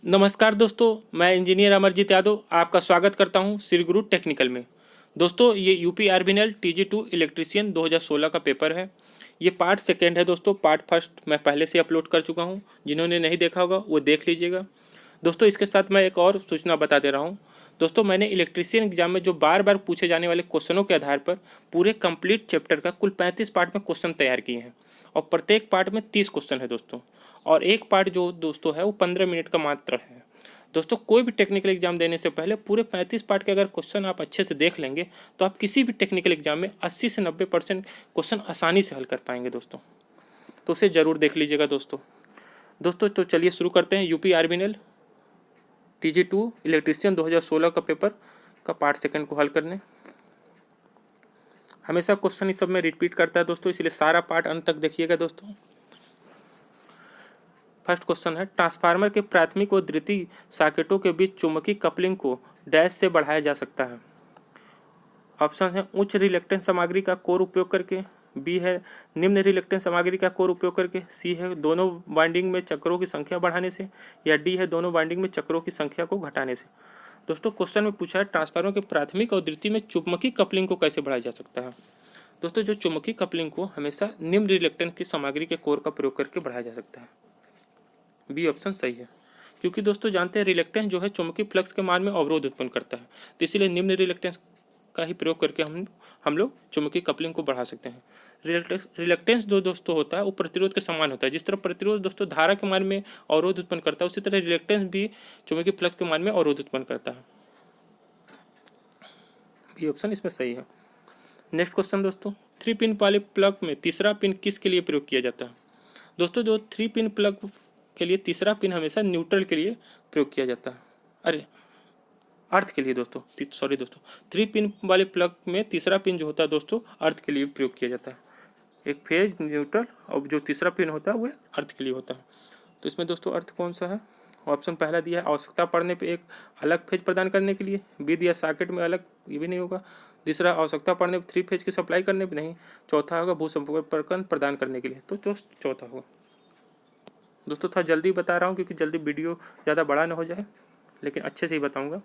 नमस्कार दोस्तों, मैं इंजीनियर अमरजीत यादव आपका स्वागत करता हूं श्री गुरु टेक्निकल में। दोस्तों, ये यूपी आरबीएनएल TG2 इलेक्ट्रीशियन 2016 का पेपर है। ये पार्ट सेकेंड है दोस्तों। पार्ट फर्स्ट मैं पहले से अपलोड कर चुका हूं। जिन्होंने नहीं देखा होगा वो देख लीजिएगा। दोस्तों, इसके साथ मैं एक और सूचना बता दे रहा हूँ। दोस्तों, मैंने इलेक्ट्रीशियन एग्जाम में जो बार बार पूछे जाने वाले क्वेश्चनों के आधार पर पूरे कंप्लीट चैप्टर का कुल 35 पार्ट में क्वेश्चन तैयार किए हैं और प्रत्येक पार्ट में 30 क्वेश्चन है दोस्तों। और एक पार्ट जो दोस्तों है वो 15 मिनट का मात्र है। दोस्तों, कोई भी टेक्निकल एग्जाम देने से पहले पूरे 35 पार्ट के अगर क्वेश्चन आप अच्छे से देख लेंगे तो आप किसी भी टेक्निकल एग्जाम में 80 से 90% क्वेश्चन आसानी से हल कर पाएंगे दोस्तों। तो उसे ज़रूर देख लीजिएगा दोस्तों। तो चलिए शुरू करते हैं यूपी आरबीएनएल TG2 इलेक्ट्रीशियन 2016 का पेपर का पार्ट सेकंड को हल करने। हमेशा क्वेश्चन इस सब में रिपीट करता है दोस्तों, इसलिए सारा पार्ट अंत तक देखिएगा दोस्तों। फर्स्ट क्वेश्चन है, ट्रांसफार्मर के प्राथमिक व द्वितीय सॉकेटों के बीच चुंबकीय कपलिंग को डैश से बढ़ाया जा सकता है। ऑप्शन है उच्च रिलेक्टेंस सामग्री का कोर उपयोग करके, बी है निम्न रिलेक्टेंस सामग्री का कोर उपयोग करके, सी है दोनों वाइंडिंग में चक्रों की संख्या बढ़ाने से, या डी है दोनों वाइंडिंग में चक्रों की संख्या को घटाने से। दोस्तों, क्वेश्चन में पूछा है ट्रांसफार्मर के प्राथमिक और द्वितीय में चुंबकीय कपलिंग को कैसे बढ़ाया जा सकता है। दोस्तों, जो चुंबकीय कपलिंग को हमेशा निम्न रिलेक्टेंस की सामग्री के कोर का प्रयोग करके बढ़ाया जा सकता है। बी ऑप्शन सही है, क्योंकि दोस्तों जानते हैं रिलेक्टेंस जो है चुंबकीय फ्लक्स के मान में अवरोध उत्पन्न करता है, तो इसीलिए निम्न रिलेक्टेंस का ही प्रयोग करके हम लोग चुंबकीय कपलिंग को बढ़ा सकते हैं। रिलेक्टेंस जो दोस्तों होता है वो प्रतिरोध के समान होता है। जिस तरह प्रतिरोध दोस्तों धारा के मान में अवरोध उत्पन्न करता है, उसी तरह रिलेक्टेंस भी चुंबकीय फ्लक्स के मान में अवरोध उत्पन्न करता है। बी ऑप्शन इसमें सही है। नेक्स्ट क्वेश्चन दोस्तों, 3 पिन वाले प्लग में तीसरा पिन किसके लिए प्रयोग किया जाता है। दोस्तों, जो 3 पिन प्लग के लिए तीसरा पिन हमेशा न्यूट्रल के लिए प्रयोग किया जाता है। अरे अर्थ के लिए दोस्तों, सॉरी दोस्तों, 3 पिन वाले प्लग में तीसरा पिन जो होता है दोस्तों अर्थ के लिए प्रयोग किया जाता है। एक फेज, न्यूट्रल और जो तीसरा पिन होता है वह अर्थ के लिए होता है। तो इसमें दोस्तों अर्थ कौन सा है। ऑप्शन पहला दिया है आवश्यकता पड़ने पे एक अलग फेज प्रदान करने के लिए, बी दिया सॉकेट में अलग, ये भी नहीं होगा। तीसरा आवश्यकता पड़ने पर 3 फेज की सप्लाई करने पर नहीं। चौथा होगा भूसंपर्कन प्रदान करने के लिए, तो चौथा होगा। दोस्तों, थोड़ा जल्दी बता रहा हूँ क्योंकि जल्दी वीडियो ज़्यादा बड़ा ना हो जाए, लेकिन अच्छे से ही बताऊँगा।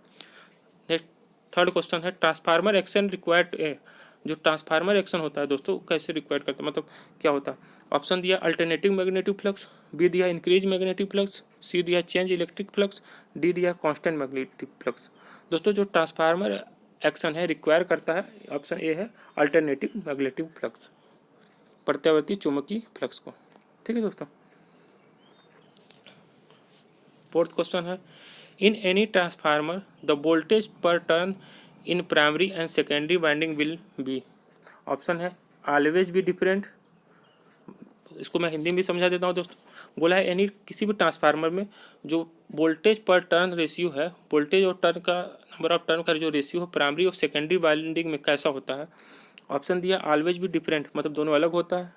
नेक्स्ट थर्ड क्वेश्चन है, ट्रांसफार्मर एक्शन रिक्वायर्ड। जो ट्रांसफार्मर एक्शन होता है दोस्तों कैसे रिक्वायर्ड करता है, मतलब क्या होता है। ऑप्शन दिया अल्टरनेटिव मैग्नेटिक फ्लक्स, बी दिया इंक्रीज मैग्नेटिक फ्लक्स, सी दिया चेंज इलेक्ट्रिक फ्लक्स, डी दिया कांस्टेंट मैग्नेटिक फ्लक्स। दोस्तों, जो ट्रांसफार्मर एक्शन है रिक्वायर करता है, ऑप्शन ए है अल्टरनेटिव मैग्नेटिक फ्लक्स, प्रत्यावर्ती चुंबकीय फ्लक्स को। ठीक है दोस्तों। फोर्थ क्वेश्चन है, in any transformer the voltage per turn in primary and secondary winding will be. Option है ऑलवेज बी डिफरेंट। इसको मैं हिंदी में भी समझा देता हूँ दोस्तों। बोला है एनी किसी भी ट्रांसफार्मर में जो वोल्टेज पर टर्न रेशियो है, वोल्टेज और टर्न का नंबर ऑफ टर्न का जो रेशियो है प्राइमरी और सेकेंडरी वाइंडिंग में कैसा होता है। ऑप्शन दिया ऑलवेज बी डिफरेंट, मतलब दोनों अलग होता है।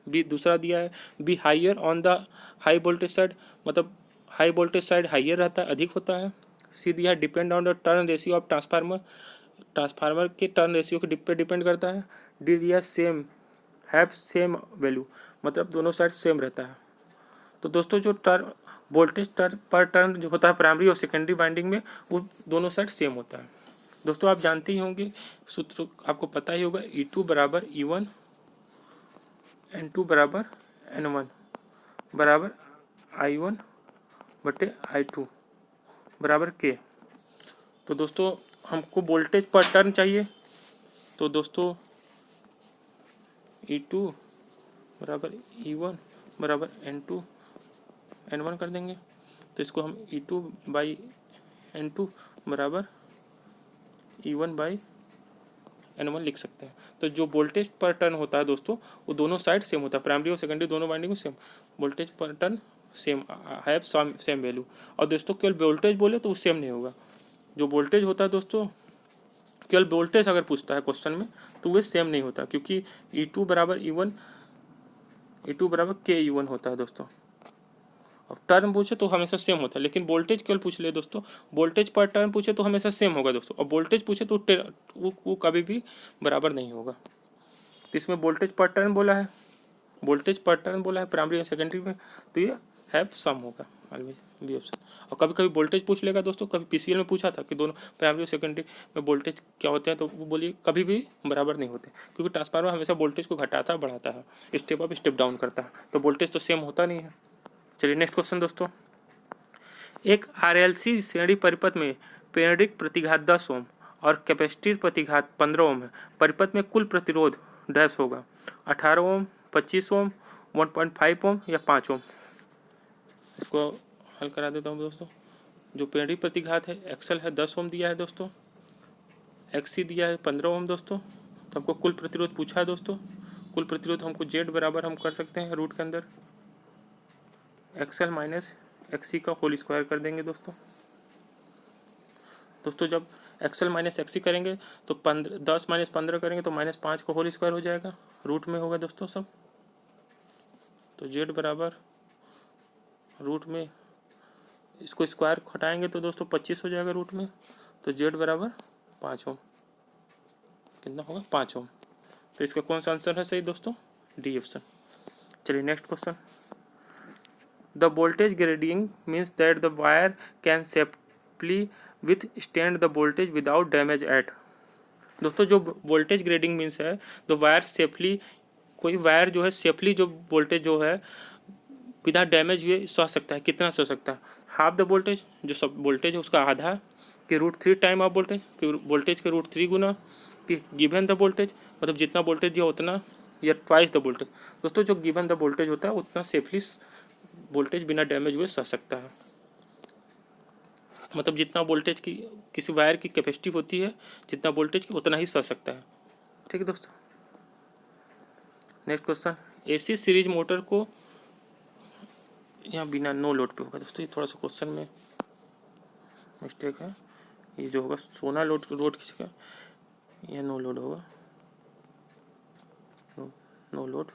बी दूसरा दिया है B higher on the high voltage side, मतलब हाई वोल्टेज साइड हाइयर रहता है, अधिक होता है। सी दिया है depend on the turn ratio of transformer, transformer के टर्न रेशियो के पे डिपेंड करता है। डी दिया सेम हैव सेम वैल्यू, मतलब दोनों साइड सेम रहता है। तो दोस्तों, जो टर्न वोल्टेज टर्न पर टर्न जो होता है प्राइमरी और सेकेंडरी वाइंडिंग में, वो दोनों साइड सेम होता है। दोस्तों, आप जानते ही होंगे, सूत्र आपको पता ही होगा, E2 बराबर E1, N2 बराबर N1 बराबर I1 बटे I2 बराबर K। तो दोस्तों, हमको वोल्टेज पर टर्न चाहिए, तो दोस्तों E2 बराबर E1 बराबर N2 N1 कर देंगे। तो इसको हम E2 बाई N2 बराबर E1 बाई N1 लिख सकते हैं। तो जो वोल्टेज पर टर्न होता है दोस्तों वो दोनों साइड सेम होता है, प्राइमरी और सेकेंडरी दोनों वाइंडिंग में same voltage per turn same have same value. और दोस्तों केवल वोल्टेज बोले तो वो सेम नहीं होगा। जो वोल्टेज होता है दोस्तों, केवल वोल्टेज अगर पूछता है क्वेश्चन में तो वो सेम नहीं होता, क्योंकि E2 बराबर E1, E2 बराबर KE1 होता है दोस्तों। और टर्न पूछे तो हमेशा सेम होता है, लेकिन वोल्टेज केवल पूछ ले दोस्तों, वोल्टेज पर टर्न पूछे तो हमेशा सेम होगा दोस्तों, और वोल्टेज पूछे तो वो कभी भी बराबर नहीं होगा। तो इसमें वोल्टेज पर टर्न बोला है, वोल्टेज पर टर्न बोला है प्राइमरी और सेकेंडरी में, तो ये हैव सम होगा ऑलवेज, बी ऑप्शन। और कभी कभी वोल्टेज पूछ लेगा दोस्तों। कभी पीसीएल में पूछा था कि दोनों प्राइमरी और सेकेंडरी में वोल्टेज क्या होते हैं, तो वो बोलिए कभी भी बराबर नहीं होते, क्योंकि ट्रांसफार्मर हमेशा वोल्टेज को घटाता बढ़ाता है, स्टेप अप स्टेप डाउन करता है, तो वोल्टेज तो सेम होता नहीं है। चलिए नेक्स्ट क्वेश्चन दोस्तों, एक आरएलसी श्रेणी परिपथ में प्रेरक प्रतिघात 10 ओम और कैपेसिटिव प्रतिघात 15 ओम है। परिपथ में कुल प्रतिरोध डैश होगा, 18 ओम, 25 ओम, 1.5 ओम या 5 ओम। इसको हल करा देता हूँ दोस्तों। जो प्रेरक प्रतिघात है एक्सल है 10 ओम दिया है दोस्तों, एक्सी दिया है 15 ओम दोस्तों। तो हमको कुल प्रतिरोध पूछा है दोस्तों। कुल प्रतिरोध हमको जेड बराबर हम कर सकते हैं रूट के अंदर एक्सल माइनस एक्सी का होल स्क्वायर कर देंगे दोस्तों। दोस्तों जब एक्सल माइनस एक्सी करेंगे तो 10 माइनस 15 करेंगे तो -5 का होल स्क्वायर हो जाएगा, रूट में होगा दोस्तों सब। तो जेड बराबर रूट में इसको स्क्वायर हटाएंगे तो दोस्तों 25 हो जाएगा रूट में। तो जेड बराबर 5 ओम, कितना होगा 5 ओम। तो इसका कौन सा आंसर है सही दोस्तों, डी ऑप्शन। चलिए next question, the voltage grading means that the wire can safely withstand the voltage without damage at। दोस्तों जो वोल्टेज ग्रेडिंग मीन्स है तो वायर सेफली, कोई वायर जो है सेफली जो वोल्टेज जो है बिना डैमेज हुए सह सकता है। कितना सह सकता है, हाफ द वोल्टेज, जो सब वोल्टेज है उसका आधा कि √3 टाइम ऑफ वोल्टेज, कि वोल्टेज के √3 गुना, कि गिवन द वोल्टेज मतलब जितना वोल्टेज दिया उतना, या ट्वाइस द वोल्टेज। दोस्तों जो गिवन द वोल्टेज होता है उतना सेफली वोल्टेज बिना डैमेज हुए सह सकता है। मतलब जितना वोल्टेज की किसी वायर की कैपेसिटी होती है, जितना वोल्टेज की उतना ही सह सकता है। ठीक है दोस्तों। Next question, AC series motor को, यहाँ बिना नो लोड पे होगा दोस्तों, ये थोड़ा सा क्वेश्चन में मिस्टेक है। ये जो होगा सोना लोड लोड की जगह यह नो लोड होगा, no load.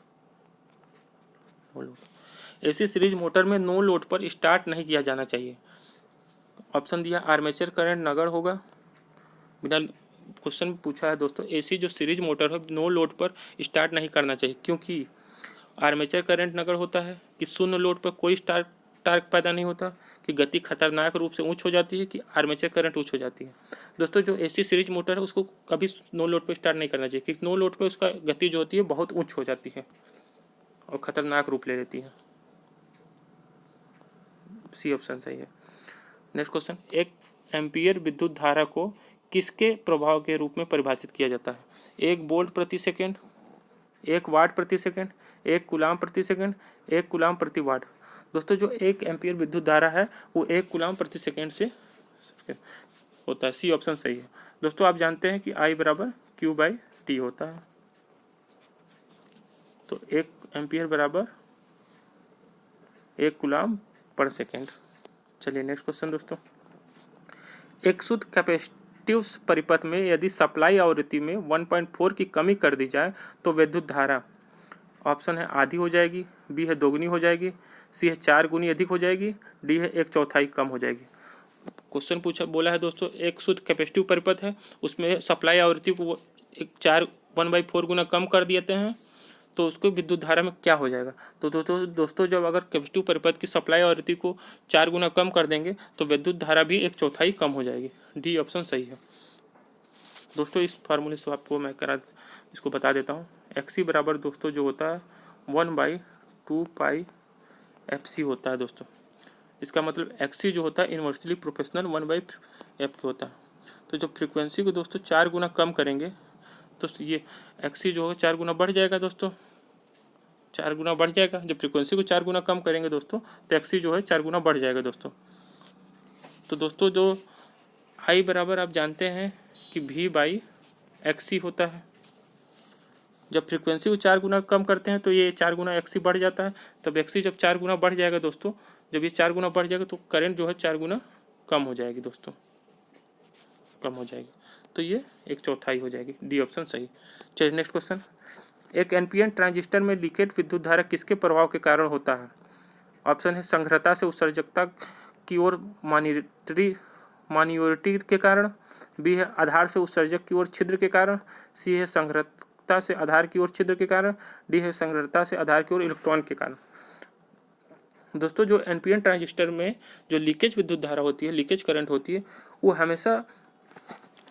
AC series motor में नो लोड पर स्टार्ट नहीं किया जाना चाहिए। ऑप्शन दिया आर्मेचर करंट नगण्य होगा, बिना क्वेश्चन में पूछा है दोस्तों। एसी जो सीरीज मोटर है नो लोड पर स्टार्ट नहीं करना चाहिए, क्योंकि आर्मेचर करंट नगण्य होता है, कि शून्य लोड पर कोई टार्क पैदा नहीं होता, कि गति खतरनाक रूप से उच्च हो जाती है, कि आर्मेचर करंट उच्च हो जाती है। दोस्तों जो एसी सीरीज मोटर है उसको कभी नो लोड पर स्टार्ट नहीं करना चाहिए, क्योंकि नो लोड पर उसका गति जो होती है बहुत उच्च हो जाती है और खतरनाक रूप ले लेती है। सी ऑप्शन सही है। नेक्स्ट क्वेश्चन, 1 एम्पीयर विद्युत धारा को किसके प्रभाव के रूप में परिभाषित किया जाता है। 1 वोल्ट प्रति सेकेंड, 1 वाट प्रति सेकेंड, 1 कूलाम प्रति सेकेंड, 1 कूलाम प्रति वाट। दोस्तों जो 1 एम्पीयर विद्युत धारा है वो 1 कूलाम प्रति सेकेंड से होता है। सी ऑप्शन सही है। दोस्तों आप जानते हैं कि I बराबर Q/T होता है, तो 1 एम्पीयर बराबर 1 कूलाम पर सेकेंड। चलिए नेक्स्ट क्वेश्चन दोस्तों, एक शुद्ध कैपेसिटिव परिपथ में यदि सप्लाई आवृत्ति में 1.4 की कमी कर दी जाए तो विद्युत धारा, ऑप्शन है आधी हो जाएगी, बी है दोगुनी हो जाएगी, सी है 4 गुनी अधिक हो जाएगी, डी है 1/4 कम हो जाएगी। क्वेश्चन पूछा बोला है दोस्तों, एक शुद्ध कैपेसिटिव परिपथ है, उसमें सप्लाई आवृत्ति को 1/4 गुना कम कर देते हैं, तो उसको विद्युत धारा में क्या हो जाएगा। तो दोस्तों जब अगर कैपेसिटिव परिपथ की सप्लाई आवृत्ति को 4 गुना कम कर देंगे तो विद्युत धारा भी 1/4 कम हो जाएगी। डी ऑप्शन सही है। दोस्तों इस फार्मूले से आपको मैं इसको बता देता हूँ। एक्सी बराबर दोस्तों जो होता है 1/2 पाई FC होता है दोस्तों। इसका मतलब एक्सी जो होता है इन्वर्सली प्रोपोर्शनल 1/f होता है। तो जब फ्रीक्वेंसी को दोस्तों 4 गुना कम करेंगे तो ये एक्सी जो है 4 गुना बढ़ जाएगा दोस्तों, 4 गुना बढ़ जाएगा। जब फ्रीक्वेंसी को 4 गुना कम करेंगे दोस्तों तो एक्सी जो है 4 गुना बढ़ जाएगा दोस्तों। तो दोस्तों जो I बराबर आप जानते हैं कि V/XC होता है। जब फ्रीक्वेंसी को 4 गुना कम करते हैं तो ये 4 गुना एक्सी बढ़ जाता है। तब एक्सी जब 4 गुना बढ़ जाएगा दोस्तों, जब ये 4 गुना बढ़ जाएगा तो करंट जो है 4 गुना कम हो जाएगी दोस्तों, कम हो जाएगी। तो ये 1/4 हो जाएगी। डी ऑप्शन सही। चलिए नेक्स्ट क्वेश्चन, एक एनपीएन ट्रांजिस्टर में लीकेज विद्युत धारा किसके प्रभाव के कारण होता है। ऑप्शन है संघनता से उत्सर्जकता की ओर मान्योरिटी के कारण, बी है आधार से उत्सर्जक की ओर छिद्र के कारण, सी है संघनता से आधार की ओर छिद्र के कारण, डी है संघनता से आधार की ओर इलेक्ट्रॉन के कारण। दोस्तों जो एनपीएन ट्रांजिस्टर में जो लीकेज विद्युत धारा होती है, लीकेज करंट होती है, वो हमेशा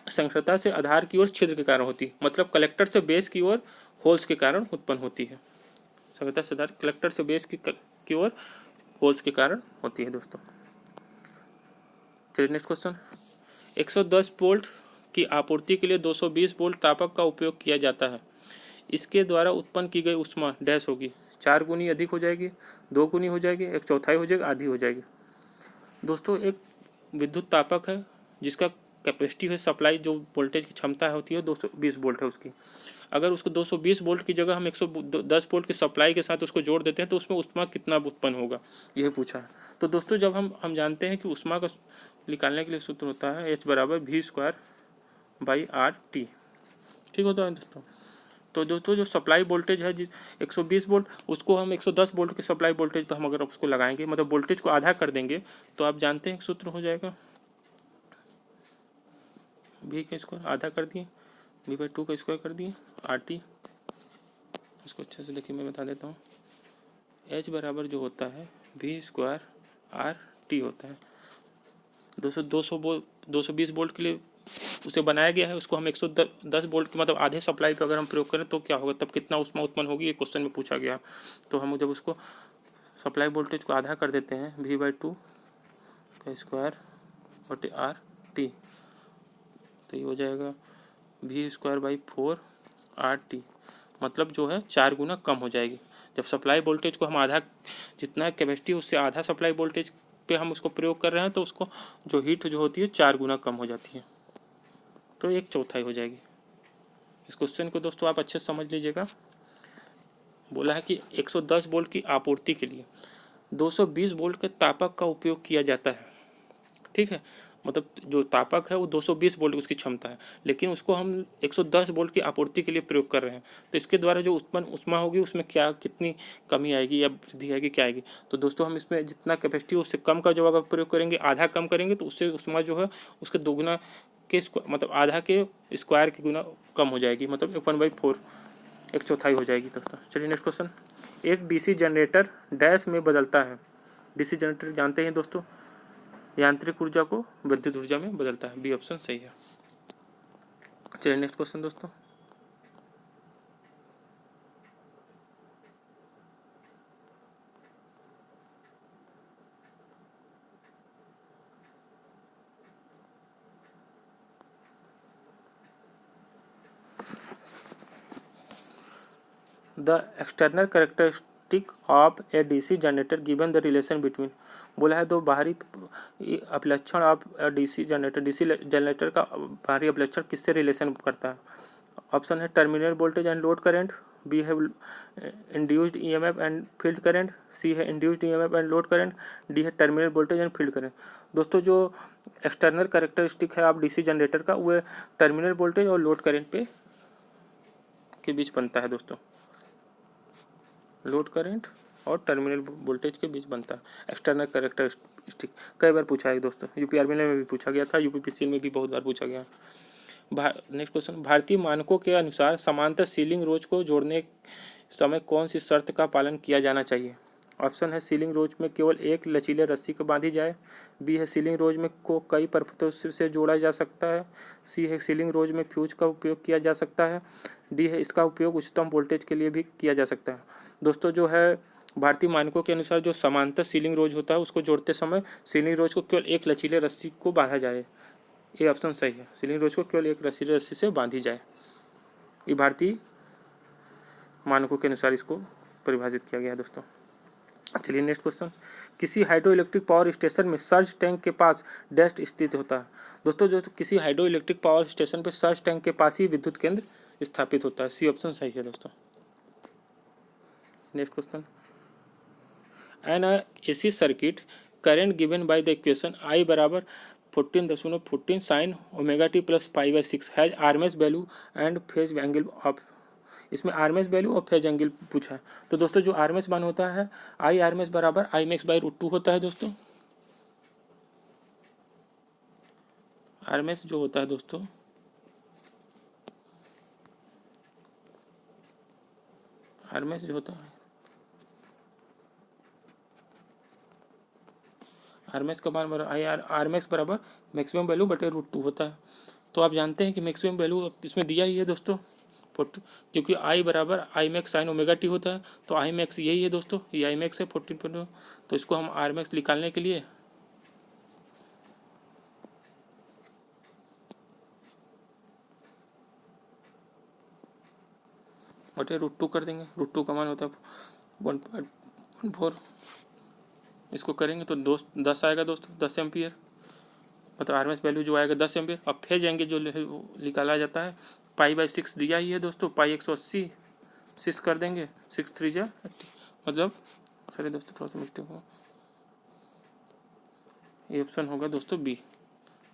संक्रता से आधार की ओर छिद्र के कारण होती है, मतलब कलेक्टर से बेस की ओर होल्स के कारण उत्पन्न होती है। संक्रता से आधार कलेक्टर से बेस की ओर होल्स के कारण होती है दोस्तों। चलिए नेक्स्ट क्वेश्चन। 110 वोल्ट की आपूर्ति के लिए 220 वोल्ट तापक का उपयोग किया जाता है। इसके द्वारा उत्पन्न की गई ऊष्मा डैश होगी, 4 गुनी अधिक हो जाएगी, 2 गुनी हो जाएगी, 1/4 हो जाएगी, आधी हो जाएगी। दोस्तों एक विद्युत तापक है जिसका कैपेसिटी है, सप्लाई जो वोल्टेज की क्षमता होती है 220 वोल्ट है उसकी। अगर उसको 220 वोल्ट की जगह हम 110 वोल्ट की सप्लाई के साथ उसको जोड़ देते हैं तो उसमें ऊष्मा कितना उत्पन्न होगा, यह पूछा है। तो दोस्तों जब हम जानते हैं कि ऊष्मा का निकालने के लिए सूत्र होता है H बराबर V²/RT, ठीक होता है दोस्तों। तो दोस्तों जो सप्लाई वोल्टेज है जिस 120 वोल्ट, उसको हम 110 वोल्ट की सप्लाई वोल्टेज पर हम अगर उसको लगाएंगे, मतलब वोल्टेज को आधा कर देंगे, तो आप जानते हैं सूत्र हो जाएगा V का स्क्वायर, आधा कर दिए V/2 का स्क्वायर कर दिए RT। इसको अच्छे से देखिए मैं बता देता हूँ। H बराबर जो होता है V²/RT होता है। 220 वोल्ट के लिए उसे बनाया गया है, उसको हम 110 वोल्ट की मतलब आधे सप्लाई पर अगर हम प्रयोग करें तो क्या होगा, तब कितना ऊष्मा उत्पन्न होगी, ये क्वेश्चन में पूछा गया। तो हम जब उसको सप्लाई वोल्टेज को आधा कर देते हैं V/2 का स्क्वायर बटे RT, तो ये हो जाएगा V²/4RT, मतलब जो है 4 गुना कम हो जाएगी। जब सप्लाई वोल्टेज को हम आधा, जितना कैपेसिटी उससे आधा सप्लाई वोल्टेज पे हम उसको प्रयोग कर रहे हैं, तो उसको जो हीट जो होती है 4 गुना कम हो जाती है, तो 1/4 हो जाएगी। इस क्वेश्चन को दोस्तों आप अच्छे से समझ लीजिएगा। बोला है कि 110 वोल्ट की आपूर्ति के लिए 220 वोल्ट के तापक का उपयोग किया जाता है, ठीक है। मतलब जो तापक है वो 220 वोल्ट उसकी क्षमता है, लेकिन उसको हम 110 वोल्ट की आपूर्ति के लिए प्रयोग कर रहे हैं, तो इसके द्वारा जो उत्पन्न ऊष्मा होगी उसमें क्या कितनी कमी आएगी या वृद्धि आएगी, क्या आएगी। तो दोस्तों हम इसमें जितना कैपेसिटी उससे कम का जब अगर प्रयोग करेंगे, आधा कम करेंगे, तो उससे ऊष्मा जो है उसके दोगुना के मतलब आधा के स्क्वायर के गुना कम हो जाएगी, मतलब 1/4, 1/4 हो जाएगी दोस्तों। चलिए नेक्स्ट क्वेश्चन। एक डीसी जनरेटर डैश में बदलता है। डीसी जनरेटर जानते हैं दोस्तों, यांत्रिक ऊर्जा को विद्युत ऊर्जा में बदलता है। बी ऑप्शन सही है। चलिए नेक्स्ट क्वेश्चन दोस्तों। The external characteristic of a DC generator given the relation between, बोला है दो बाहरी अभिलक्षण ऑफ डीसी जनरेटर का बाहरी अभिलक्षण किससे रिलेशन करता है। ऑप्शन है terminal voltage and load current, B है induced EMF and field current, C है induced EMF and load current, D है terminal voltage and field current. दोस्तों जो एक्सटर्नल कैरेक्टरिस्टिक है आप डीसी जनरेटर का, वो टर्मिनल वोल्टेज और लोड करंट पे के बीच बनता है दोस्तों। लोड करंट और टर्मिनल वोल्टेज के बीच बनता है एक्सटर्नल कैरेक्टरिस्टिक। कई बार पूछा है दोस्तों, यूपीआरबी में भी पूछा गया था, यूपीपीसीएल में भी बहुत बार पूछा गया। Next question. भारतीय मानकों के अनुसार समांतर सीलिंग रोज को जोड़ने समय कौन सी शर्त का पालन किया जाना चाहिए। ऑप्शन है सीलिंग रोज में केवल एक लचीले रस्सी को बांधी जाए, बी है सीलिंग रोज में को कई परतों से जोड़ा जा सकता है, सी है सीलिंग रोज में फ्यूज का उपयोग किया जा सकता है, डी है इसका उपयोग उच्चतम वोल्टेज के लिए भी किया जा सकता है। दोस्तों जो है भारतीय मानकों के अनुसार जो समांतर सीलिंग रोज होता है उसको जोड़ते समय सीलिंग रोज को केवल एक लचीले रस्सी को बांधा जाए, ये ऑप्शन सही है। सीलिंग रोज को केवल एक लचीले रस्सी से बांधी जाए, ये भारतीय मानकों के अनुसार इसको परिभाषित किया गया है दोस्तों। चलिए नेक्स्ट क्वेश्चन। किसी हाइड्रो इलेक्ट्रिक पावर स्टेशन में सर्ज टैंक के पास डैश स्थित होता है। दोस्तों जो किसी हाइड्रो इलेक्ट्रिक पावर स्टेशन पे सर्ज टैंक के पास ही विद्युत केंद्र स्थापित होता है, सी ऑप्शन सही है दोस्तों। Next question. An AC circuit current given by the equation I बराबर 14.14 साइन ओमेगा टी प्लस पाई/6 has RMS value and phase angle of, इसमें आरएमएस वैल्यू और फेज एंगल पूछा है। तो दोस्तों जो आरएमएस मान होता है आई आरएमएस बराबर आई मैक्स बाई √2 होता है दोस्तों। आरएमएस जो होता है दोस्तों आरएमएस जो होता है आर मैक्स का मान बराबर आई आर मैक्स बराबर मैक्सिमम वैल्यू बटे √2 होता है। तो आप जानते हैं कि मैक्सिमम वैल्यू इसमें दिया ही है दोस्तों, क्योंकि आई बराबर I max sine omega T होता है, तो आई मैक्स यही है दोस्तों, ये आई मैक्स है 14.2। तो इसको हम आर मैक्स निकालने के लिए बटे √2 कर देंगे। √2 का मान होता है 1.14। इसको करेंगे तो 10 आएगा दोस्तों, 10 एम्पियर, मतलब आर एस वैल्यू जो आएगा 10 एम्पियर। अब फेज एंगल जो निकाला जाता है पाई/6 दिया ही है दोस्तों, पाई 180 6 कर देंगे, 6 3 जा 80, मतलब सॉरी दोस्तों थोड़ा सा मिस्टेक हुआ, ये ऑप्शन होगा दोस्तों बी,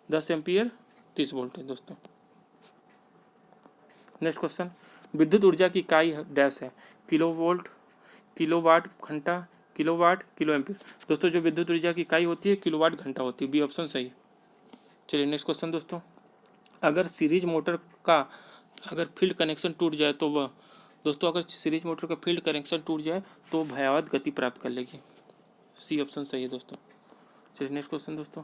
10 एम्पियर 30 वोल्ट है दोस्तों। नेक्स्ट क्वेश्चन, विद्युत ऊर्जा की इकाई डैश है, किलो वोल्ट, किलोवाट घंटा, किलोवाट, किलो एम्पियर। दोस्तों जो विद्युत ऊर्जा की इकाई होती है किलोवाट घंटा होती है, बी ऑप्शन सही है। चलिए नेक्स्ट क्वेश्चन दोस्तों, अगर सीरीज मोटर का अगर फील्ड कनेक्शन टूट जाए तो वह दोस्तों अगर सीरीज मोटर का फील्ड कनेक्शन टूट जाए तो भयावह गति प्राप्त कर लेगी, सी ऑप्शन सही है दोस्तों। चलिए नेक्स्ट क्वेश्चन दोस्तों,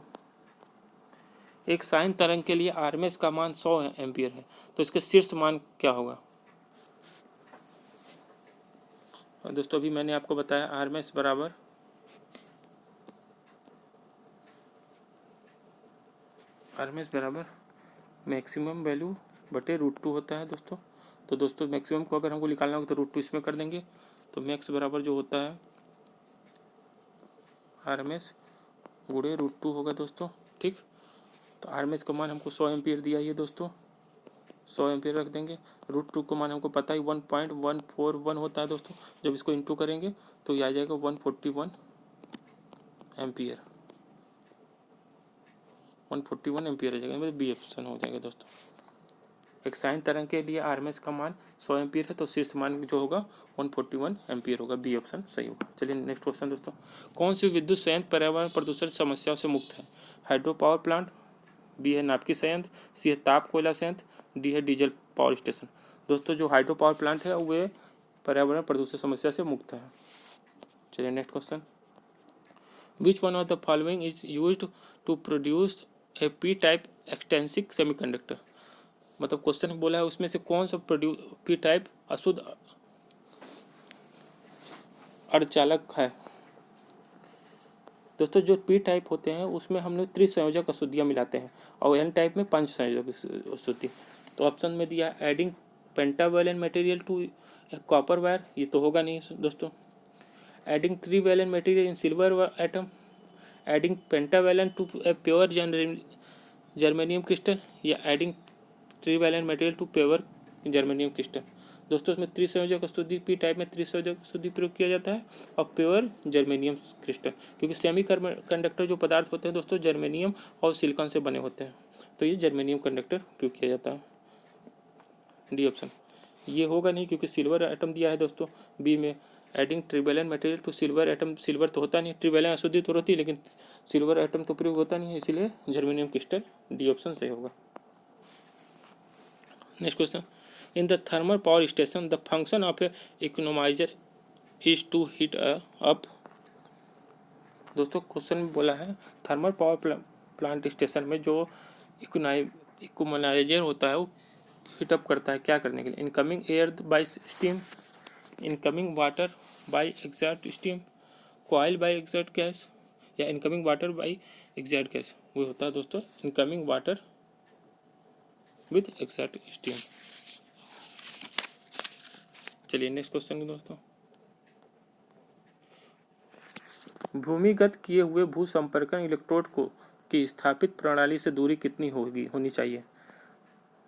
एक साइन तरंग के लिए आरएमएस का मान 100 एम्पियर है, तो इसका शीर्ष मान क्या होगा। दोस्तों अभी मैंने आपको बताया आरएमएस बराबर मैक्सिमम वैल्यू बटे √2 होता है दोस्तों। तो दोस्तों मैक्सिमम को अगर हमको निकालना होगा तो √2 इसमें कर देंगे, तो मैक्स बराबर जो होता है आरएमएस गुणे √2 होगा दोस्तों, ठीक। तो आरएमएस का मान हमको 100 एम्पियर दिया ही है दोस्तों, 100 एम्पियर रख देंगे। √2 का मान हमको पता ही 1.141 होता है दोस्तों, जब इसको इंटू करेंगे तो ये आ जाएगा 141 एम्पियर, 141 एम्पियर आ जाएगा, मतलब बी ऑप्शन हो जाएगा दोस्तों। एक साइन तरंग के लिए आरएमएस का मान 100 एम्पियर है, तो शीर्ष मान जो होगा 141 एम्पियर होगा, बी ऑप्शन सही होगा। चलिए नेक्स्ट क्वेश्चन दोस्तों, कौन सी विद्युत संयंत्र पर्यावरण प्रदूषण समस्याओं से मुक्त है। हाइड्रो पावर प्लांट, बी है नाभिकीय संयंत्र, सी है ताप कोयला संयंत्र, डी है डीजल पावर स्टेशन। दोस्तों जो हाइड्रो पावर प्लांट है वे पर्यावरण प्रदूषण समस्या से मुक्त है। चलिए next question, which one of the following is used to produce a P type extensive semiconductor. मतलब क्वेश्चन बोला है उसमें से कौन सा पी टाइप अशुद्ध अर्धचालक है। दोस्तों जो पी टाइप होते हैं उसमें हम लोग त्रिसंयोजक अशुद्धियाँ मिलाते हैं, और एन टाइप में 5 संयोजक अशुद्धि। तो ऑप्शन में दिया adding pentavalent material to copper wire, ये तो होगा नहीं दोस्तों। Adding 3 valent material in silver atom, adding pentavalent to a pure germanium crystal, या adding 3 valent material to pure germanium crystal. दोस्तों इसमें त्रिसंयोजक अशुद्धि पी टाइप में त्रिसंयोजक अशुद्धि प्रयोग किया जाता है, और प्योर जर्मेनियम क्रिस्टल, क्योंकि सेमी कंडक्टर जो पदार्थ होते हैं दोस्तों जर्मेनियम और सिलिकॉन से बने होते हैं, तो ये जर्मेनियम कंडक्टर प्रयोग किया जाता है, डी ऑप्शन। ये होगा नहीं क्योंकि सिल्वर एटम दिया है दोस्तों, बी में adding trivalent material to silver atom, silver तो होता नहीं, ट्रिवेलेंट अशुद्धि तो होती है लेकिन सिल्वर एटम तो प्रयोग होता नहीं है, इसीलिए जर्मेनियम क्रिस्टल, डी ऑप्शन सही होगा। Next question, in the thermal power station the function of a economiser is to heat up. दोस्तों क्वेश्चन में बोला है थर्मल पावर प्लांट स्टेशन में जो इकोनोमाइजर होता है वो हीटअप करता है, क्या करने के लिए। Incoming air by steam, incoming water by exhaust steam, coil by exhaust gas, या incoming water by exhaust gas. वो होता है दोस्तों incoming water with exhaust steam. चलिए नेक्स्ट क्वेश्चन दोस्तों, भूमिगत किए हुए भू संपर्कन इलेक्ट्रोड को की स्थापित प्रणाली से दूरी कितनी होनी चाहिए।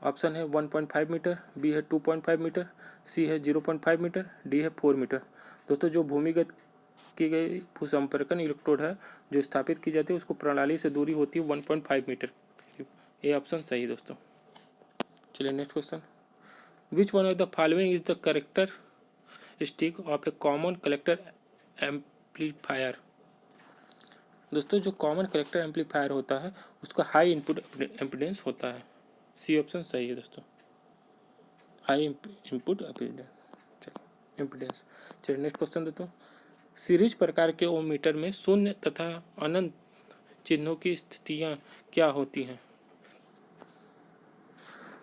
ऑप्शन है 1.5 मीटर, बी है 2.5 मीटर, सी है 0.5 मीटर, डी है 4 मीटर। दोस्तों जो भूमिगत की गई भू संपर्कन इलेक्ट्रोड है जो स्थापित की जाती है उसको प्रणाली से दूरी होती है 1.5 मीटर, ये ऑप्शन सही है दोस्तों। चलिए next question, which one of the following is the characteristic of A common collector amplifier. दोस्तों जो कॉमन कलेक्टर एम्पलीफायर होता है उसका हाई इनपुट एम्पीडेंस होता है, सी ऑप्शन सही है दोस्तों, हाई इनपुट एम्पीडेंस। चलिए नेक्स्ट क्वेश्चन देता हूँ, सीरीज प्रकार के ओम मीटर में शून्य तथा अनंत चिन्हों की स्थितियाँ क्या होती हैं?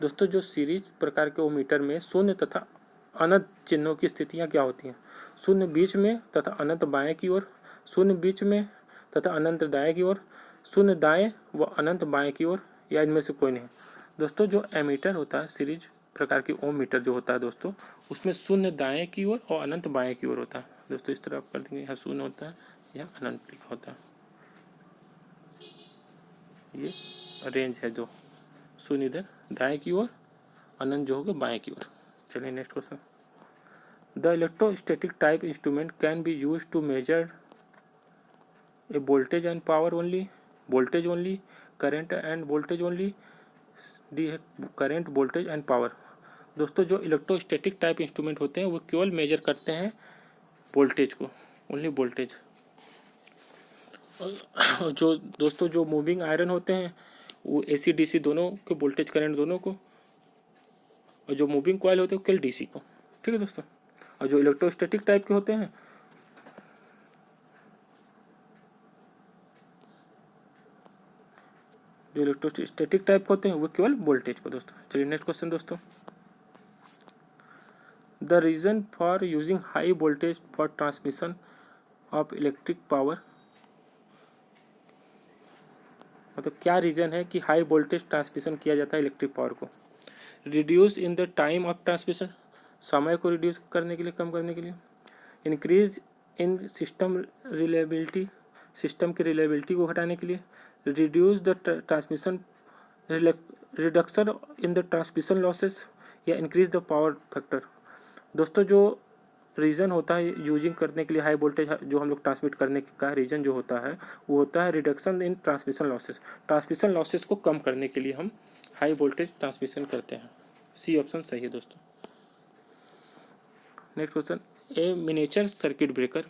दोस्तों जो सीरीज प्रकार के ओमीटर में शून्य तथा अनंत चिन्हों की स्थितियाँ क्या होती हैं? शून्य बीच में तथा अनंत बाएं की ओर, शून्य बीच में तथा अनंत दाएं की ओर, शून्य दाएं व अनंत बाएं की ओर, या इनमें से कोई नहीं। दोस्तों जो एमीटर होता है, सीरीज प्रकार की ओम मीटर जो होता है दोस्तों, उसमें शून्य दाएं की ओर और अनंत बाएं की ओर होता है। दोस्तों इस तरह आप कर देंगे, यहाँ शून्य होता है, यहाँ अनंत लिखा होता है। ये रेंज है जो शून्य इधर दाएं की ओर, अनंत जो होगा बाएं की ओर। चलिए next question. The electrostatic type instrument can be use to measure A voltage and power only, voltage only, current and voltage only, D है करंट वोल्टेज एंड पावर। दोस्तों जो इलेक्ट्रोस्टैटिक टाइप इंस्ट्रूमेंट होते हैं वो केवल मेजर करते हैं voltage को, ओनली वोल्टेज। और जो दोस्तों जो मूविंग आयरन होते हैं वो एसी डीसी दोनों के वोल्टेज करंट दोनों को, और जो मूविंग कॉइल होते हैं केवल डीसी को। ठीक है दोस्तों। और जो इलेक्ट्रोस्टैटिक टाइप के होते हैं, जो इलेक्ट्रोस्टैटिक टाइप होते हैं वो केवल वोल्टेज को दोस्तों। चलिए नेक्स्ट क्वेश्चन दोस्तों। The reason for using high voltage for transmission of electric power, मतलब क्या रीज़न है कि हाई वोल्टेज ट्रांसमिशन किया जाता है इलेक्ट्रिक पावर को? Reduce in the time of transmission, समय को रिड्यूस करने के लिए, कम करने के लिए। Increase in system reliability, system की रिलायबिलिटी को घटाने के लिए। Reduce the transmission, reduction in the transmission losses, या इंक्रीज द पावर फैक्टर। दोस्तों जो रीज़न होता है यूजिंग करने के लिए हाई वोल्टेज जो हम लोग ट्रांसमिट करने का रीज़न जो होता है वो होता है reduction in transmission losses. Transmission losses को कम करने के लिए हम हाई वोल्टेज ट्रांसमिशन करते हैं। सी ऑप्शन सही है दोस्तों। Next question. A miniature circuit breaker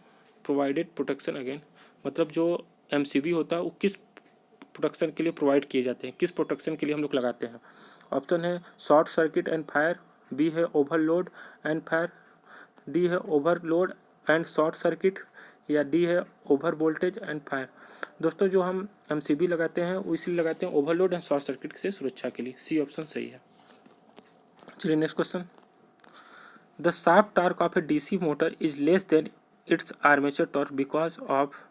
provided protection again, मतलब जो एमसीबी होता है वो किस प्रोटेक्शन के लिए प्रोवाइड किए जाते हैं, किस प्रोटेक्शन के लिए हम लोग लगाते हैं? ऑप्शन है short circuit and fire, B है ओवरलोड एंड फायर, डी है ओवरलोड एंड शॉर्ट सर्किट, या डी है ओवर वोल्टेज एंड फायर। दोस्तों जो हम एमसीबी लगाते हैं वो इसलिए लगाते हैं ओवरलोड एंड शॉर्ट सर्किट से सुरक्षा के लिए। सी ऑप्शन सही है। चलिए next question. The shaft torque of a DC motor is less than its armature torque because of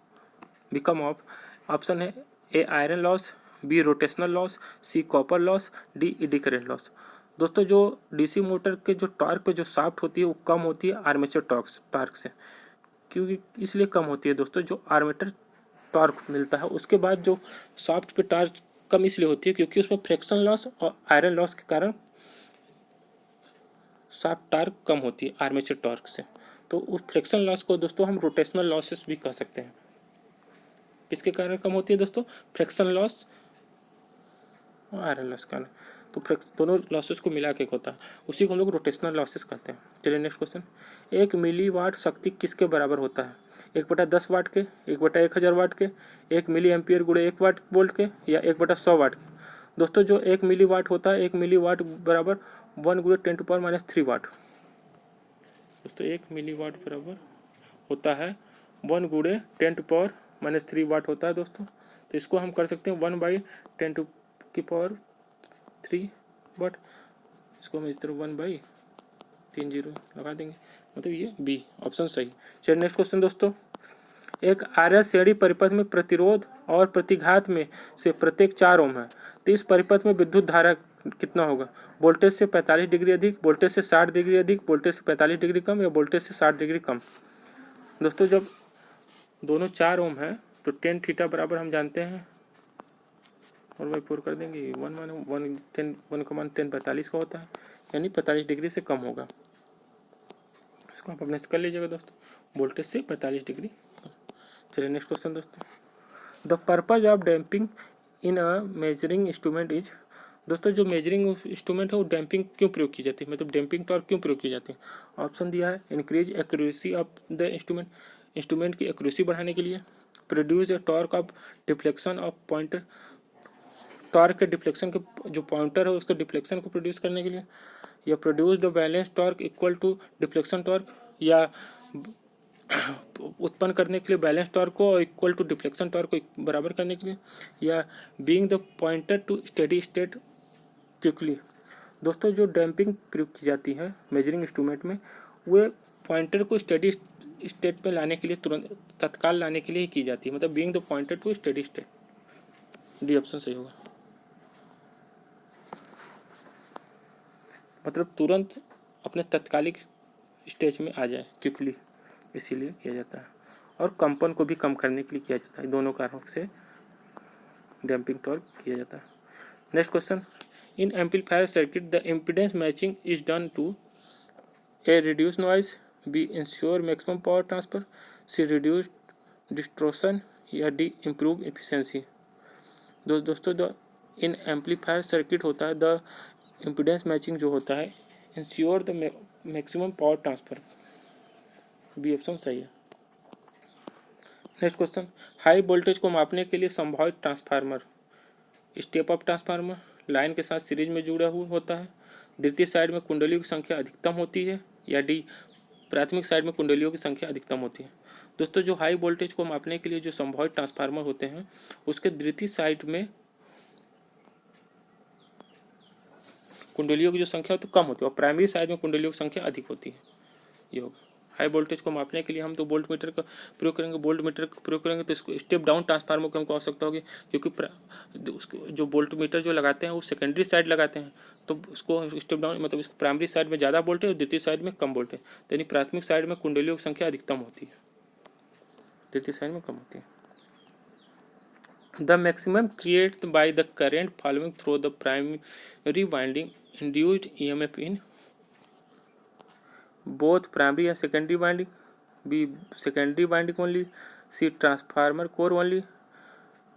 become of. Option है A iron loss, B rotational loss, C copper loss, D eddy current loss. दोस्तों जो DC motor के जो torque पे जो shaft होती है वो कम होती है आर्मेचर टॉर्क से, क्योंकि इसलिए कम होती है दोस्तों जो आर्मेचर टॉर्क मिलता है उसके बाद जो शाफ्ट पे टॉर्क कम इसलिए होती है क्योंकि उसमें फ्रिक्शन लॉस और आयरन लॉस के कारण शाफ्ट टॉर्क कम होती है आर्मेचर टॉर्क से। तो उस फ्रिक्शन लॉस को दोस्तों हम रोटेशनल लॉसेस भी कह सकते हैं। किसके कारण कम होती है दोस्तों? फ्रिक्शन लॉस और आयरन लॉस का। तो दोनों लॉसेस को मिला के होता है, उसी को हम लोग रोटेशनल लॉसेस कहते हैं। चलिए नेक्स्ट क्वेश्चन। 1 मिलीवाट शक्ति किसके बराबर होता है? 1/10 वाट के, 1/1000 वाट के, 1 मिली एम्पियर गुणे 1 वाट वोल्ट के, या 1/100 वाट के। दोस्तों जो 1 मिलीवाट होता है, 1 मिलीवाट बराबर 1 गुणे 10⁻³ वाट। दोस्तों 1 मिलीवाट बराबर होता है 1 गुणे 10⁻³ वाट होता है दोस्तों। तो इसको हम कर सकते हैं 1/10⁻³ वाट। इसको हम इस तरह 1/30 लगा देंगे, मतलब ये बी ऑप्शन सही। चलिए नेक्स्ट क्वेश्चन दोस्तों। एक आरएस श्रेणी परिपथ में प्रतिरोध और प्रतिघात में से प्रत्येक 4 ओम है, तो इस परिपथ में विद्युत धारा कितना होगा? वोल्टेज से 45 डिग्री अधिक, वोल्टेज से 60 डिग्री अधिक, वोल्टेज से 45 डिग्री कम, या वोल्टेज से 60 डिग्री कम। दोस्तों जब दोनों 4 ओम है तो टेन थीटा बराबर हम जानते हैं 1/4 कर देंगे, 1 का मान 45 का होता है, यानी 45 डिग्री से कम होगा। इसको आप अपने से कर लीजिएगा दोस्तों, वोल्टेज से 45 डिग्री कम। चलिए नेक्स्ट क्वेश्चन दोस्तों। The purpose of damping in a measuring instrument is. दोस्तों जो मेजरिंग इंस्ट्रूमेंट है वो डैम्पिंग क्यों प्रयोग की जाती है, मतलब डैम्पिंग टॉर्क क्यों प्रयोग की जाती है? ऑप्शन दिया है increase accuracy of the instrument, instrument की एक्यूरेसी बढ़ाने के लिए। Produce a torque of deflection of pointer, torque के डिफ्लेक्शन के जो पॉइंटर है उसके डिफ्लेक्शन को प्रोड्यूस करने के लिए। या produce the balance torque equal to deflection torque, या उत्पन्न करने के लिए बैलेंस टॉर्क को और इक्वल टू डिफ्लेक्शन टॉर्क को बराबर करने के लिए, या being the pointer to steady state quickly. दोस्तों जो डैम्पिंग प्रयोग की जाती है मेजरिंग इंस्ट्रूमेंट में, वो पॉइंटर को स्टेडी स्टेट पे लाने के लिए, तुरंत तत्काल लाने के लिए ही की जाती है, मतलब being the pointer to steady state. D option सही होगा, मतलब तुरंत अपने तत्कालिक स्टेज में आ जाए क्विकली, इसीलिए किया जाता है। और कंपन को भी कम करने के लिए किया जाता है, दोनों कारणों से डैम्पिंग टॉर्क किया जाता है। Next question, in amplifier circuit the impedance matching is done to A reduce noise, B ensure maximum power transfer, C reduce distortion, या डी इम्प्रूव एफिशिएंसी। दोस्तों द इन एम्पलीफायर सर्किट होता है the impedance matching जो होता है ensure the maximum power transfer. B option सही है। Next question, high voltage को मापने के लिए संभावित transformer, step up transformer line के साथ सीरीज में जुड़ा हुआ होता है, द्वितीय साइड में कुंडलियों की संख्या अधिकतम होती है, या डी प्राथमिक साइड में कुंडलियों की संख्या अधिकतम होती है। दोस्तों जो हाई वोल्टेज को मापने के लिए जो संभावित ट्रांसफार्मर होते हैं उसके द्वितीय साइड में कुंडलियों की जो संख्या तो कम होती है और प्राइमरी साइड में कुंडलियों की संख्या अधिक होती है। ये होगा। हाई वोल्टेज को मापने के लिए हम तो वोल्ट मीटर का प्रयोग करेंगे, वोल्ट मीटर का प्रयोग करेंगे तो इसको स्टेप डाउन ट्रांसफार्मर की हमको आवश्यकता होगी, क्योंकि उसको जो वोल्ट मीटर जो लगाते हैं वो सेकेंडरी साइड लगाते हैं, तो उसको स्टेप डाउन मतलब इसको प्राइमरी साइड में ज़्यादा वोल्टेज और द्वितीय साइड में कम वोल्टेज, यानी प्राथमिक साइड में कुंडलियों की संख्या अधिकतम होती है, द्वितीय साइड में कम होती है। The maximum create by the current following through the primary winding induced EMF in both primary and secondary winding, B secondary winding only, C transformer core only,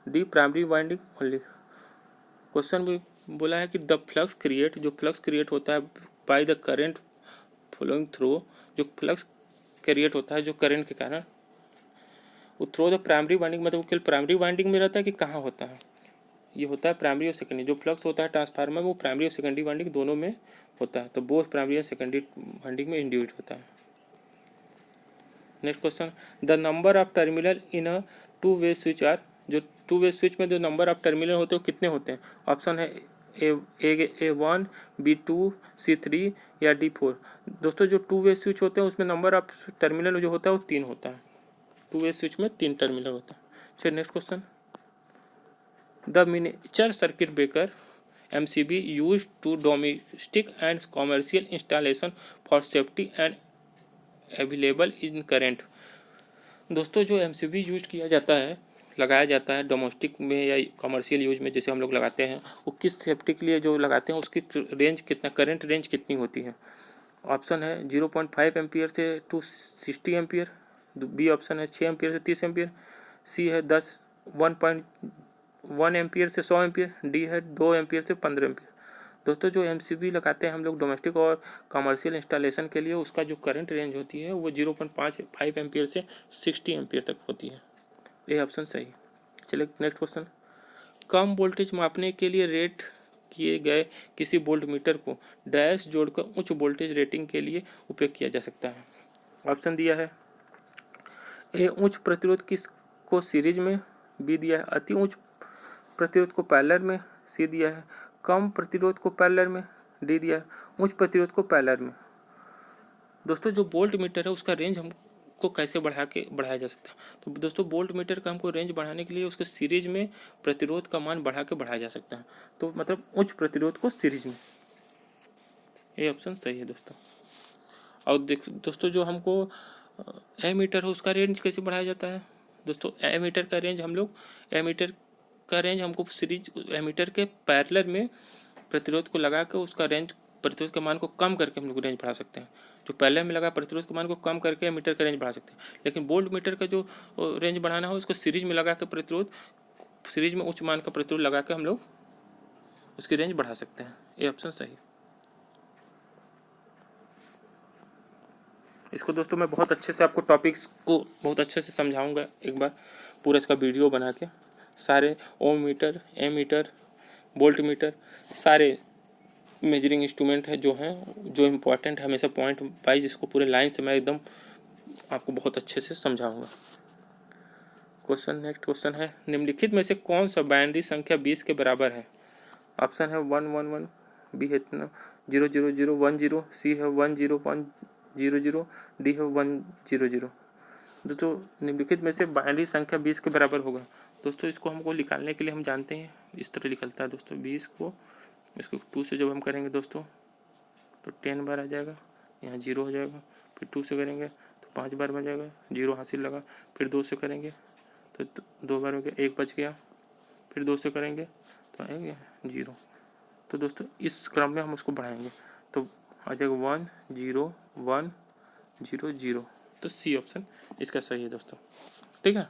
D primary winding only। Question में बोला है कि the flux create, जो flux create होता है by the current flowing through, जो flux create होता है जो करंट के कारण, वो थ्रू द प्राइमरी वाइंडिंग मतलब केवल प्राइमरी वाइंडिंग में रहता है कि कहाँ होता है, ये होता है प्राइमरी और सेकेंडरी। जो फ्लक्स होता है ट्रांसफार्मर वो प्राइमरी और सेकेंडरी वाइंडिंग दोनों में होता है, तो बोथ प्राइमरी और सेकेंडरी वाइंडिंग में इंड्यूस्ड होता है। Next question, the number of terminal in a two way switch are, जो टू वे स्विच में जो नंबर ऑफ टर्मिनल होते हैं वो कितने होते हैं। ऑप्शन है A1, B2, C3 या D4। दोस्तों जो टू वे स्विच होते हैं उसमें नंबर ऑफ टर्मिनल जो होता है वो 3 होता है, टू वे स्विच में 3 टर्मिनल होता है। चलिए next question, The miniature circuit breaker MCB used to domestic and commercial installation for safety and available in current। दोस्तों जो MCB यूज किया जाता है, लगाया जाता है डोमेस्टिक में या कमर्शियल यूज में जैसे हम लोग लगाते हैं, वो किस सेफ्टी के लिए जो लगाते हैं उसकी रेंज कितना, करंट रेंज कितनी होती है। ऑप्शन है 0.5 एम्पियर से 260 एम्पियर, बी ऑप्शन है 6 एम्पियर से 30 एम्पियर, सी है 1 एम्पियर से 100 एम्पियर, डी है 2 एम्पियर से 15 एम्पियर। दोस्तों जो MCB लगाते हैं हम लोग डोमेस्टिक और कमर्शियल इंस्टॉलेशन के लिए, उसका जो करंट रेंज होती है वो 0.5 एम्पियर से 60 एम्पियर तक होती है। ये ऑप्शन सही। चलिए नेक्स्ट क्वेश्चन, कम वोल्टेज मापने के लिए रेट किए गए किसी वोल्ट मीटर को डैश जोड़कर उच्च वोल्टेज रेटिंग के लिए उपयोग किया जा सकता है। ऑप्शन दिया है ए उच्च प्रतिरोध किस को सीरीज में, बी दिया है अति उच्च प्रतिरोध को पैरेलल में, सी दिया है कम प्रतिरोध को पैरेलल में, डी दिया है उच्च प्रतिरोध को पैरेलल में। दोस्तों जो वोल्ट मीटर है उसका रेंज हमको कैसे बढ़ाया जा सकता है, तो दोस्तों वोल्ट मीटर का हमको रेंज बढ़ाने के लिए उसके सीरीज में प्रतिरोध का मान बढ़ाया जा सकता है, तो मतलब उच्च प्रतिरोध को सीरीज में। ये ऑप्शन सही है दोस्तों। और दोस्तों जो हमको एमीटर है उसका रेंज कैसे बढ़ाया जाता है। दोस्तों एमीटर का रेंज हम लोग हमको सीरीज एमीटर के पैरेलल में प्रतिरोध को लगा के उसका रेंज, प्रतिरोध के मान को कम करके हम लोग रेंज बढ़ा सकते हैं। जो पहले में लगा प्रतिरोध के मान को कम करके मीटर का रेंज बढ़ा सकते हैं, लेकिन वोल्ट मीटर का जो रेंज बढ़ाना हो उसको सीरीज में लगा के प्रतिरोध, सीरीज में उच्च मान का प्रतिरोध लगा के हम लोग उसकी रेंज बढ़ा सकते हैं। ये ऑप्शन सही। इसको दोस्तों मैं बहुत अच्छे से आपको टॉपिक्स को बहुत अच्छे से समझाऊंगा, एक बार पूरा इसका वीडियो बना के, सारे ओम मीटर, एमीटर, वोल्ट मीटर, सारे मेजरिंग इंस्ट्रूमेंट है जो हैं, जो इम्पोर्टेंट है, हमेशा पॉइंट वाइज इसको पूरे लाइन से मैं एकदम आपको बहुत अच्छे से समझाऊंगा। नेक्स्ट क्वेश्चन है, निम्नलिखित में से कौन सा बाइनरी संख्या 20 के बराबर है? ऑप्शन है 111, बी है 00010, सी है 10100, डी है 100। दोस्तों निम्नलिखित में से बाइनरी संख्या 20 के बराबर होगा। दोस्तों इसको हमको निकालने के लिए हम जानते हैं इस तरह निकलता है दोस्तों। 20 को इसको 2 से जब हम करेंगे दोस्तों तो 10 बार आ जाएगा, यहाँ 0 हो जाएगा। फिर 2 से करेंगे तो 5 बार बच जाएगा, 0 हासिल लगा। फिर 2 से करेंगे तो 2 बार हो गया, 1 बच गया। फिर 2 से करेंगे तो आएगा 0। तो दोस्तों इस क्रम में हम उसको बढ़ाएंगे तो आ जाएगा 10100। तो सी ऑप्शन इसका सही है दोस्तों। ठीक है।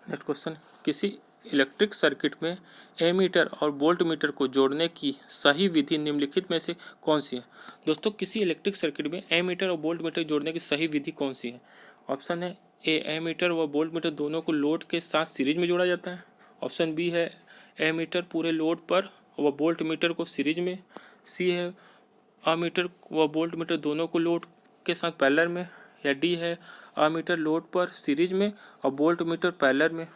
नेक्स्ट क्वेश्चन, किसी इलेक्ट्रिक सर्किट में एमीटर और वोल्ट मीटर को जोड़ने की सही विधि निम्नलिखित में से कौन सी है? दोस्तों किसी इलेक्ट्रिक सर्किट में एमीटर और वोल्ट मीटर जोड़ने की सही विधि कौन सी है? ऑप्शन है ए, एमीटर व वोल्ट मीटर दोनों को लोड के साथ सीरीज में जोड़ा जाता है। ऑप्शन बी है एमीटर पूरे लोड पर व वोल्ट मीटर को सीरीज में। सी है अमीटर व वोल्ट मीटर दोनों को लोड के साथ पैरेलल में। या डी है अमीटर लोड पर सीरीज में और वोल्ट मीटर पैरेलल में।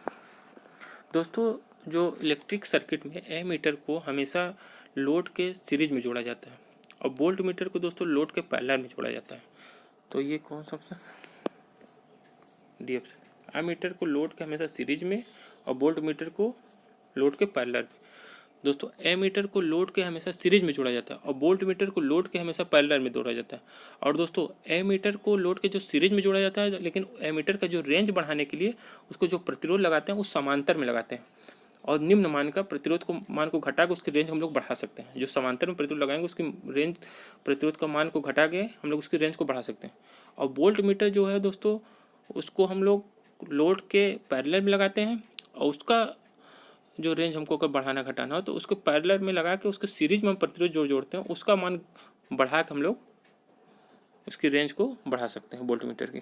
दोस्तों जो इलेक्ट्रिक सर्किट में एमीटर को हमेशा लोड के सीरीज में जोड़ा जाता है और वोल्ट मीटर को दोस्तों लोड के पैरेलल में जोड़ा जाता है। तो ये कौन सा ऑप्शन? D option. एमीटर को लोड के हमेशा सीरीज में और वोल्ट मीटर को लोड के पैरेलल में। दोस्तों एमीटर को लोड के हमेशा सीरीज में जोड़ा जाता है और वोल्ट मीटर को लोड के हमेशा पैरेलल में जोड़ा जाता है। और दोस्तों एमीटर को लोड के जो सीरीज में जोड़ा जाता है, लेकिन एमीटर का जो रेंज बढ़ाने के लिए उसको जो प्रतिरोध लगाते हैं वो समांतर में लगाते हैं और निम्न मान का प्रतिरोध को मान को घटा के उसकी रेंज हम लोग बढ़ा सकते हैं। जो समांतर में प्रतिरोध लगाएंगे उसकी रेंज प्रतिरोध का मान को घटा के हम लोग उसकी रेंज को बढ़ा सकते हैं। और वोल्ट मीटर जो है दोस्तों उसको हम लोग लोड के पैरेलल में लगाते हैं और उसका जो रेंज हमको अगर बढ़ाना घटाना हो तो उसको पैरेलल में लगा के उसके सीरीज में हम प्रतिरोध जोड़ते हैं, उसका मान बढ़ा के हम लोग उसकी रेंज को बढ़ा सकते हैं वोल्ट मीटर की।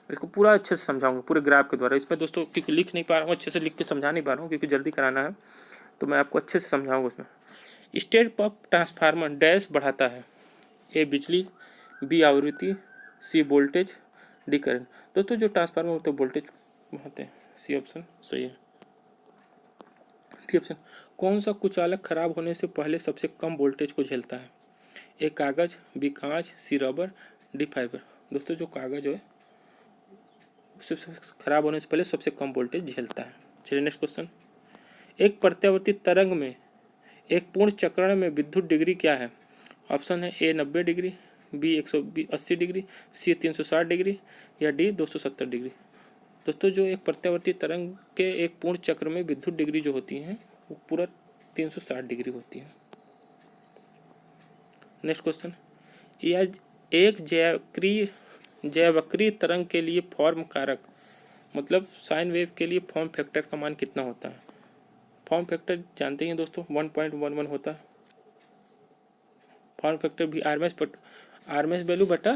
इसको पूरा अच्छे से समझाऊंगा पूरे ग्राफ के द्वारा। इसमें दोस्तों क्योंकि लिख नहीं पा रहा हूँ अच्छे से, लिख के समझा नहीं पा रहा हूँ क्योंकि जल्दी कराना है, तो मैं आपको अच्छे से समझाऊंगा उसमें। स्टेप अप ट्रांसफार्मर डैश बढ़ाता है? ए बिजली, बी आवृत्ति, सी वोल्टेज, डी करंट। दोस्तों जो ट्रांसफार्मर होते हैं वोल्टेज बढ़ाते हैं। सी ऑप्शन सही है। डी ऑप्शन, कौन सा कुचालक खराब होने से पहले सबसे कम वोल्टेज को झेलता है? ए कागज, बी कांच, सी रबर, डी फाइबर। दोस्तों जो कागज है उससे खराब होने से पहले सबसे कम वोल्टेज झेलता है। चलिए नेक्स्ट क्वेश्चन, एक प्रत्यावर्ती तरंग में एक पूर्ण चक्रण में विद्युत डिग्री क्या है? ऑप्शन है ए 90 डिग्री, बी 180 डिग्री, सी 360 डिग्री या डी 270 डिग्री। दोस्तों जो एक प्रत्यावर्ती तरंग के एक पूर्ण चक्र में विद्युत डिग्री जो होती है वो पूरा 360 डिग्री होती है। नेक्स्ट क्वेश्चन, यह एक जयवक्रीय तरंग के लिए फॉर्म कारक मतलब साइन वेव के लिए फॉर्म फैक्टर का मान कितना होता है? फॉर्म फैक्टर जानते हैं दोस्तों 1.11 होता है। फॉर्म फैक्टर भी आरएमएस वैल्यू बटा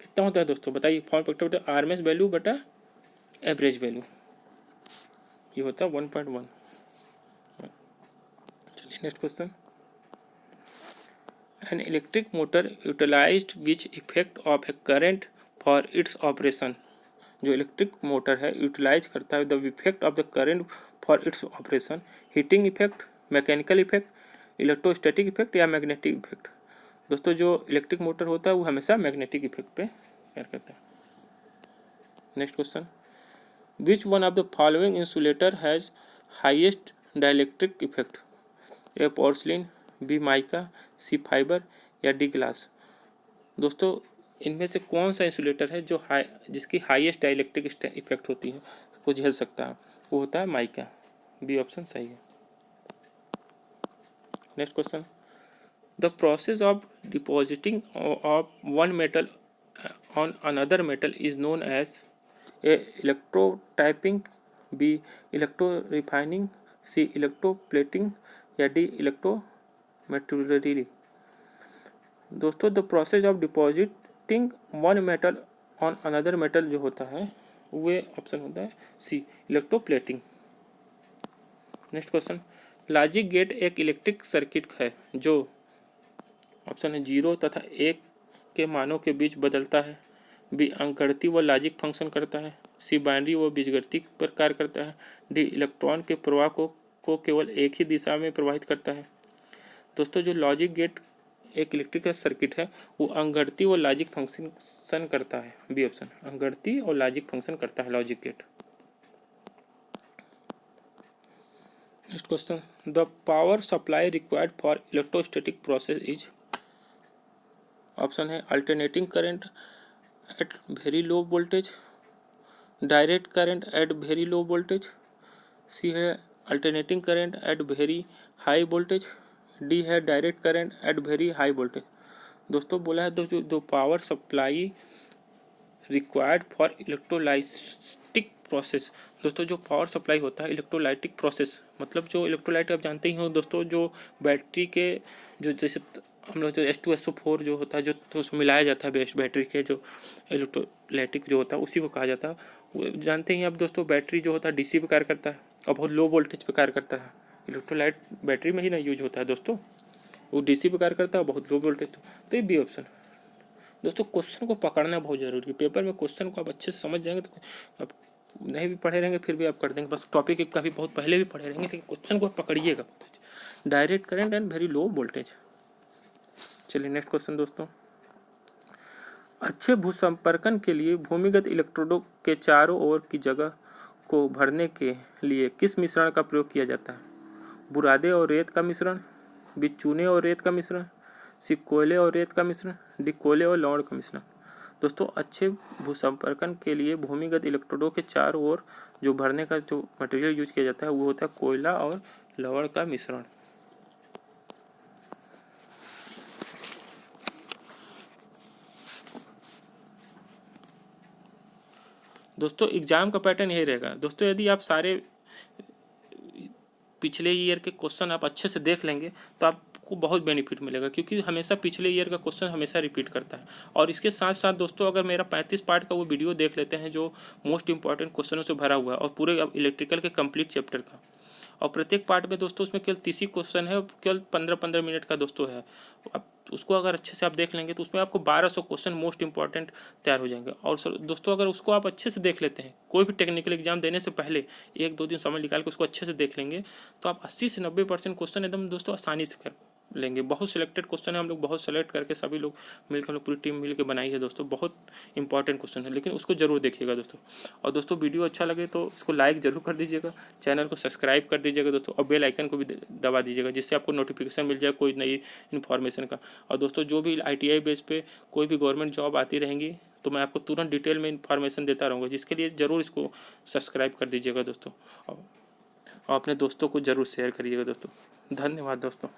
कितना होता है दोस्तों बताइए? फॉर्म फैक्टर बटा आरएमएस वैल्यू बटा एवरेज वैल्यू, ये होता है 1.1। चलिए next question, an electric motor utilised which effect of a current for its operation? जो इलेक्ट्रिक मोटर है यूटिलाइज करता है the effect of the current for its operation. Heating effect, mechanical effect, electrostatic effect या magnetic effect. दोस्तों जो electric motor होता है वो हमेशा मैग्नेटिक इफेक्ट पे कार्य करता है। Next question, which one of the following insulator has highest dielectric effect? A porcelain, B mica, C fibre या डी ग्लास। दोस्तों इनमें से कौन सा इंसुलेटर है जो जिसकी हाईएस्ट डाइलेक्ट्रिक इफेक्ट होती है, उसको झेल सकता है? वो होता है माइका। बी ऑप्शन सही है। Next question, the process of depositing of one metal on another metal is known as? A electrotyping, B electro refining, C electroplating या डी इलेक्ट्रोमेटलरी। दोस्तों the process of depositing one metal on another metal जो होता है वो option होता है C electroplating. Next question, logic gate एक electric circuit है जो ऑप्शन है 0 तथा 1 के मानों के बीच बदलता है। बी अंकगणितीय व लॉजिक फंक्शन करता है। सी बाइनरी व बीजगणितीय पर कार्य करता है। डी इलेक्ट्रॉन के प्रवाह को केवल एक ही दिशा में प्रवाहित करता है। दोस्तों जो लॉजिक गेट एक इलेक्ट्रिकल सर्किट है वो अंकगणितीय व लॉजिक फंक्शन करता है। बी ऑप्शन अंकगणितीय और लॉजिक फंक्शन करता है logic gate. Next question, the power supply required for electrostatic process is. Option है alternating current at very low voltage, direct current at very low voltage, C है alternating current at very high voltage, D है direct current at very high voltage. दोस्तों बोला है दो power supply required for electrolytic process. दोस्तों जो power supply होता है इलेक्ट्रोलाइटिक प्रोसेस मतलब जो इलेक्ट्रोलाइट आप जानते ही हो दोस्तों, जो बैटरी के जो जैसे हम लोग जो H2SO4 जो होता है जो तो उसमें मिलाया जाता है बैटरी के जो इलेक्ट्रोलाइटिक जो होता है उसी को कहा जाता है। वो जानते ही आप दोस्तों बैटरी जो होता है DC पे कार्य करता है और बहुत लो वोल्टेज पे कार्य करता है। इलेक्ट्रोलाइट बैटरी में ही ना यूज होता है दोस्तों, वो DC पे कार्य करता है बहुत लो वोल्टेज। तो ये बी ऑप्शन। दोस्तों क्वेश्चन को पकड़ना बहुत जरूरी है। पेपर में क्वेश्चन को आप अच्छे से समझ जाएंगे तो आप नहीं भी पढ़े रहेंगे फिर भी आप कर देंगे। बस टॉपिक का भी बहुत पहले भी पढ़े रहेंगे लेकिन क्वेश्चन को पकड़िएगा। Direct current and very low voltage. चलिए नेक्स्ट क्वेश्चन दोस्तों, अच्छे भूसंपर्कन के लिए भूमिगत इलेक्ट्रोडों के चारों ओर की जगह को भरने के लिए किस मिश्रण का प्रयोग किया जाता है। बुरादे और रेत का मिश्रण, बी चूने और रेत का मिश्रण, सी कोयले और रेत का मिश्रण, डी कोयले और लवण का मिश्रण। दोस्तों अच्छे भूसंपर्कन के लिए भूमिगत इलेक्ट्रोडों के चारों ओर जो भरने का जो मटेरियल यूज किया जाता है वो होता है कोयला और लवण का मिश्रण। दोस्तों एग्जाम का पैटर्न यही रहेगा। दोस्तों यदि आप सारे पिछले ईयर के क्वेश्चन आप अच्छे से देख लेंगे तो आपको बहुत बेनिफिट मिलेगा, क्योंकि हमेशा पिछले ईयर का क्वेश्चन हमेशा रिपीट करता है। और इसके साथ साथ दोस्तों अगर मेरा 35 पार्ट का वो वीडियो देख लेते हैं जो मोस्ट इंपॉर्टेंट क्वेश्चनों से भरा हुआ है और पूरे इलेक्ट्रिकल के कंप्लीट चैप्टर का, और प्रत्येक पार्ट में दोस्तों उसमें केवल 30 ही क्वेश्चन है, केवल 15-15 मिनट का दोस्तों है। अब उसको अगर अच्छे से आप देख लेंगे तो उसमें आपको 1200 क्वेश्चन मोस्ट इंपॉर्टेंट तैयार हो जाएंगे। और दोस्तों अगर उसको आप अच्छे से देख लेते हैं, कोई भी टेक्निकल एग्जाम देने से पहले 1-2 दिन समय निकाल के उसको अच्छे से देख लेंगे तो आप 80 से 90% क्वेश्चन एकदम दोस्तों आसानी से कर लेंगे। बहुत सिलेक्टेड क्वेश्चन है, हम लोग बहुत सेलेक्ट करके सभी लोग मिलकर पूरी टीम मिलकर बनाई है दोस्तों। बहुत इंपॉर्टेंट क्वेश्चन है, लेकिन उसको जरूर देखिएगा दोस्तों। और दोस्तों वीडियो अच्छा लगे तो इसको लाइक जरूर कर दीजिएगा, चैनल को सब्सक्राइब कर दीजिएगा दोस्तों, और बेल आइकन को भी दबा दीजिएगा जिससे आपको नोटिफिकेशन मिल जाए कोई नई इन्फॉर्मेशन का। और दोस्तों जो भी ITI बेस पे कोई भी गवर्नमेंट जॉब आती रहेंगी तो मैं आपको तुरंत डिटेल में इन्फॉर्मेशन देता रहूँगा, जिसके लिए ज़रूर इसको सब्सक्राइब कर दीजिएगा दोस्तों, और अपने दोस्तों को ज़रूर शेयर करिएगा दोस्तों। धन्यवाद दोस्तों।